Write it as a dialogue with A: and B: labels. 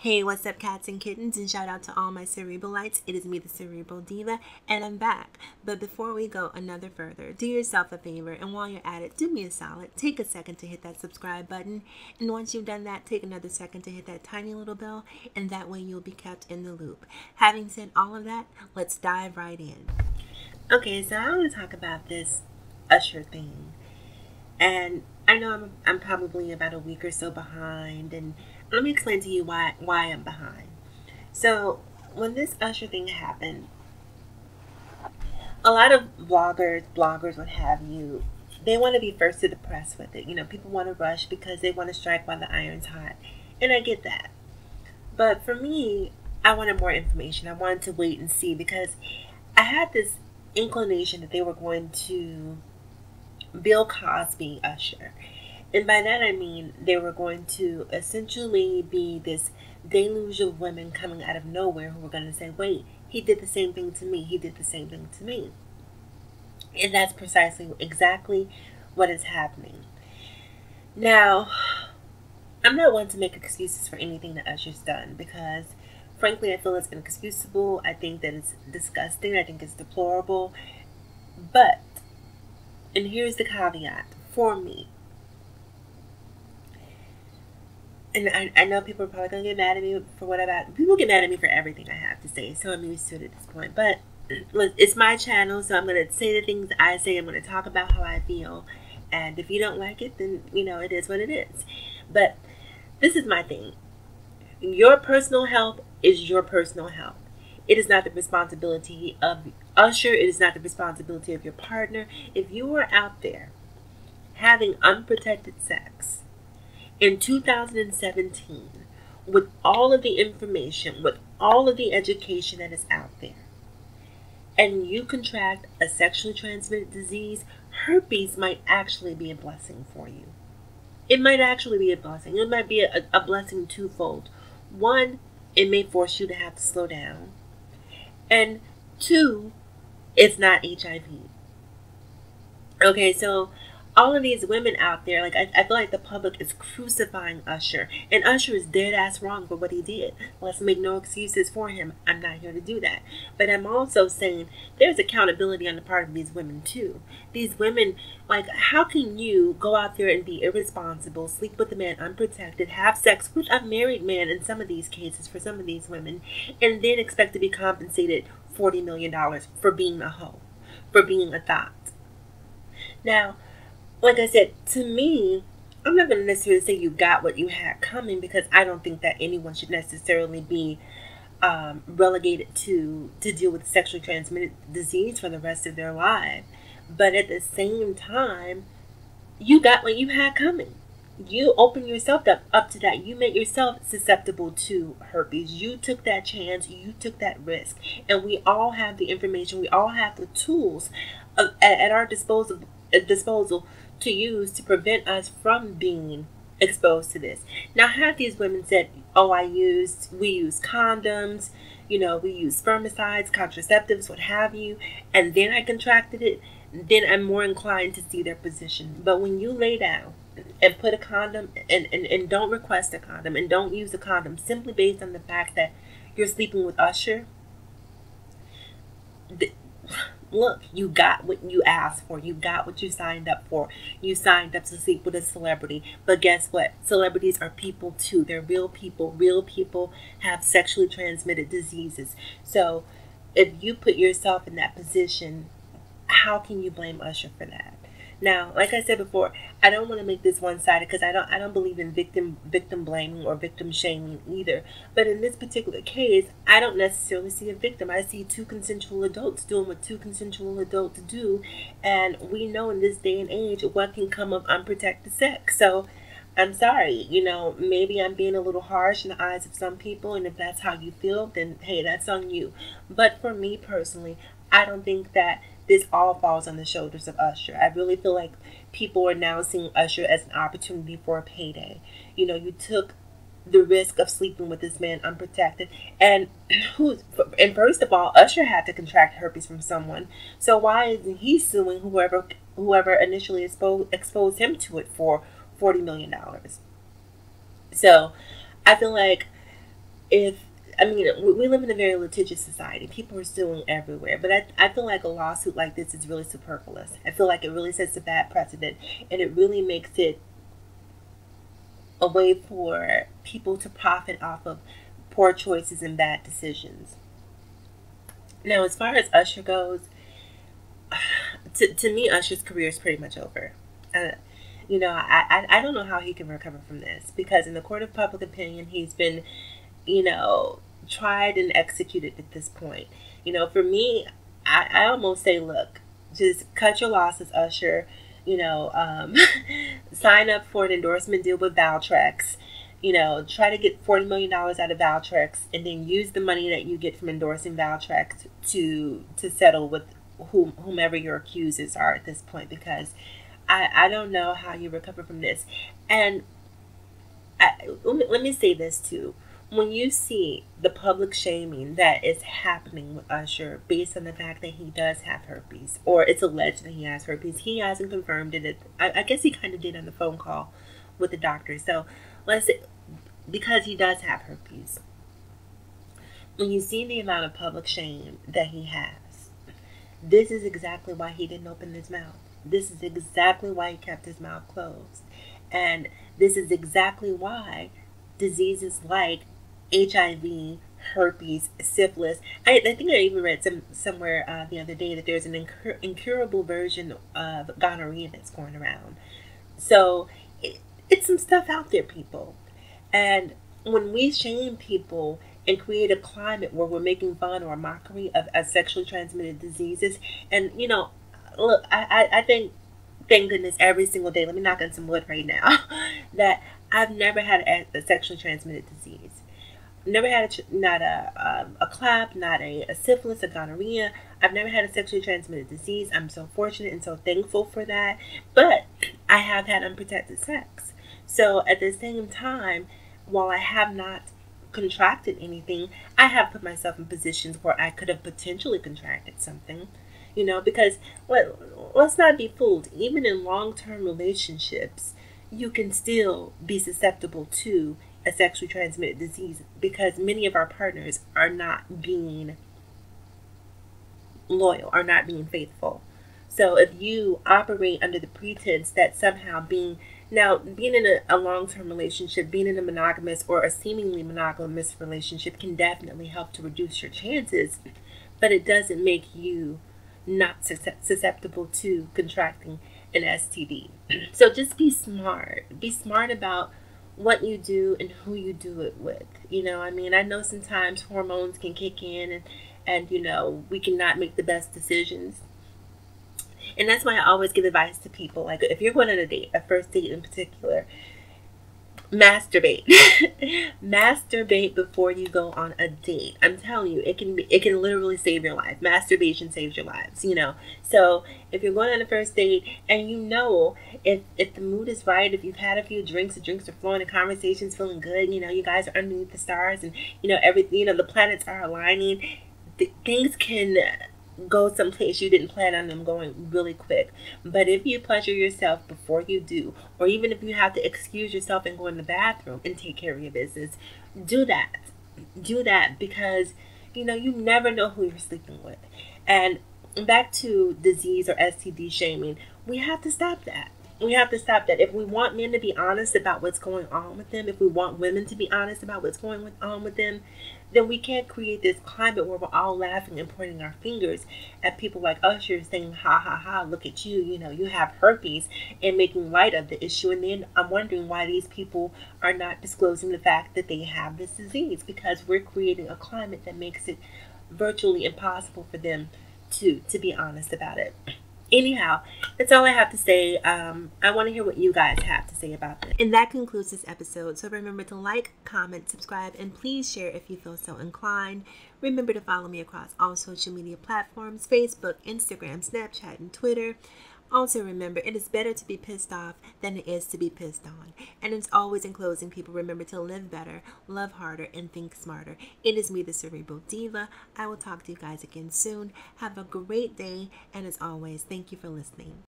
A: Hey, what's up, cats and kittens, and shout out to all my Cerebralites. It is me, the Cerebral Diva, and I'm back. But before we go another further, do yourself a favor, and while you're at it, do me a solid. Take a second to hit that subscribe button, and once you've done that, take another second to hit that tiny little bell, and that way you'll be kept in the loop. Having said all of that, let's dive right in. Okay, so I want to talk about this Usher thing, and I know I'm probably about a week or so behind, and let me explain to you why I'm behind. So when this Usher thing happened, a lot of bloggers, what have you, they want to be first to the press with it. You know, people want to rush because they want to strike while the iron's hot. And I get that. But for me, I wanted more information. I wanted to wait and see because I had this inclination that they were going to Bill Cosby Usher. And by that I mean they were going to essentially be this deluge of women coming out of nowhere who were going to say, wait, he did the same thing to me. He did the same thing to me. And that's precisely exactly what is happening. Now, I'm not one to make excuses for anything that Usher's done because, frankly, I feel it's inexcusable. I think that it's disgusting. I think it's deplorable. But, and here's the caveat for me. And I know people are probably going to get mad at me for what about. People get mad at me for everything I have to say, so I'm used to it at this point. But it's my channel, so I'm going to say the things I say. I'm going to talk about how I feel. And if you don't like it, then, you know, it is what it is. But this is my thing. Your personal health is your personal health. It is not the responsibility of Usher. It is not the responsibility of your partner. If you are out there having unprotected sex in 2017, with all of the information, with all of the education that is out there, and you contract a sexually transmitted disease, herpes might actually be a blessing for you. It might actually be a blessing. It might be a blessing twofold. One, it may force you to have to slow down. And two, it's not HIV. Okay, so all of these women out there, like I feel like the public is crucifying Usher. And Usher is dead ass wrong for what he did. Let's make no excuses for him. I'm not here to do that. But I'm also saying there's accountability on the part of these women too. These women, like, how can you go out there and be irresponsible, sleep with a man unprotected, have sex with a married man in some of these cases for some of these women, and then expect to be compensated $40 million for being a hoe, for being a thought? Now, like I said, to me, I'm not going to necessarily say you got what you had coming because I don't think that anyone should necessarily be relegated to deal with sexually transmitted disease for the rest of their life. But at the same time, you got what you had coming. You opened yourself up to that. You made yourself susceptible to herpes. You took that chance. You took that risk. And we all have the information. We all have the tools at our disposal to use to prevent us from being exposed to this. Now, have these women said, oh, we use condoms, you know, we use spermicides, contraceptives, what have you, and then I contracted it, then I'm more inclined to see their position. But when you lay down and put a condom and don't request a condom and don't use a condom simply based on the fact that you're sleeping with Usher, look, you got what you asked for. You got what you signed up for. You signed up to sleep with a celebrity. But guess what? Celebrities are people too. They're real people. Real people have sexually transmitted diseases. So if you put yourself in that position, how can you blame Usher for that? Now, like I said before, I don't want to make this one-sided because I don't believe in victim blaming or victim shaming either. But in this particular case, I don't necessarily see a victim. I see two consensual adults doing what two consensual adults do, and we know in this day and age what can come of unprotected sex. So I'm sorry, you know, maybe I'm being a little harsh in the eyes of some people, and if that's how you feel, then hey, that's on you. But for me personally, I don't think that this all falls on the shoulders of Usher. I really feel like people are now seeing Usher as an opportunity for a payday. You know, you took the risk of sleeping with this man unprotected, and first of all, Usher had to contract herpes from someone. So why isn't he suing whoever initially exposed him to it for $40 million? So I feel like if I mean, we live in a very litigious society. People are suing everywhere. But I feel like a lawsuit like this is really superfluous. I feel like it really sets a bad precedent. And it really makes it a way for people to profit off of poor choices and bad decisions. Now, as far as Usher goes, to me, Usher's career is pretty much over. Uh, I don't know how he can recover from this, because in the court of public opinion, he's been, tried and executed at this point. For me, I almost say, look, just cut your losses, Usher. Sign up for an endorsement deal with Valtrex. Try to get $40 million out of Valtrex, and then use the money that you get from endorsing Valtrex to settle with whomever your accusers are at this point, because I don't know how you recover from this. And let me say this too. When you see the public shaming that is happening with Usher based on the fact that he does have herpes, or it's alleged that he has herpes, he hasn't confirmed it. I guess he kind of did on the phone call with the doctor. So let's say, because he does have herpes, when you see the amount of public shame that he has, this is exactly why he didn't open his mouth. This is exactly why he kept his mouth closed. And this is exactly why diseases like HIV, herpes, syphilis. I think I even read somewhere the other day that there's an incurable version of gonorrhea that's going around. So it's some stuff out there, people. And when we shame people and create a climate where we're making fun or a mockery of sexually transmitted diseases, and look, I think, thank goodness, every single day, let me knock on some wood right now, that I've never had a sexually transmitted disease. Never had not a clap, not a syphilis, a gonorrhea. I've never had a sexually transmitted disease. I'm so fortunate and so thankful for that. But I have had unprotected sex. So at the same time, while I have not contracted anything, I have put myself in positions where I could have potentially contracted something. Because let's not be fooled. Even in long-term relationships, you can still be susceptible to a sexually transmitted disease, because many of our partners are not being loyal, are not being faithful. So if you operate under the pretense that somehow being in a long-term relationship, being in a monogamous or a seemingly monogamous relationship can definitely help to reduce your chances, but it doesn't make you not susceptible to contracting an STD. So just be smart. Be smart about what you do and who you do it with. I know sometimes hormones can kick in, and we cannot make the best decisions. And that's why I always give advice to people. Like, if you're going on a first date in particular, masturbate. Masturbate before you go on a date. I'm telling you, it can literally save your life. Masturbation saves your lives, So if you're going on a first date, and if the mood is right, if you've had a few drinks, the drinks are flowing, the conversation's feeling good, you guys are underneath the stars, and everything, the planets are aligning, things can go someplace you didn't plan on them going really quick. But if you pleasure yourself before you do, or even if you have to excuse yourself and go in the bathroom and take care of your business, do that. Do that, because you never know who you're sleeping with. And back to disease or STD shaming, we have to stop that. We have to stop that. If we want men to be honest about what's going on with them, if we want women to be honest about what's going on with them, then we can't create this climate where we're all laughing and pointing our fingers at people like Usher, saying, ha ha ha, look at you, you have herpes, and making light of the issue. And then I'm wondering why these people are not disclosing the fact that they have this disease, because we're creating a climate that makes it virtually impossible for them to be honest about it. Anyhow, that's all I have to say. I want to hear what you guys have to say about this. And that concludes this episode. So remember to like, comment, subscribe, and please share if you feel so inclined. Remember to follow me across all social media platforms: Facebook, Instagram, Snapchat, and Twitter. Also remember, it is better to be pissed off than it is to be pissed on. And it's always, in closing, people, remember to live better, love harder, and think smarter. It is me, the Cerebral Diva. I will talk to you guys again soon. Have a great day, and as always, thank you for listening.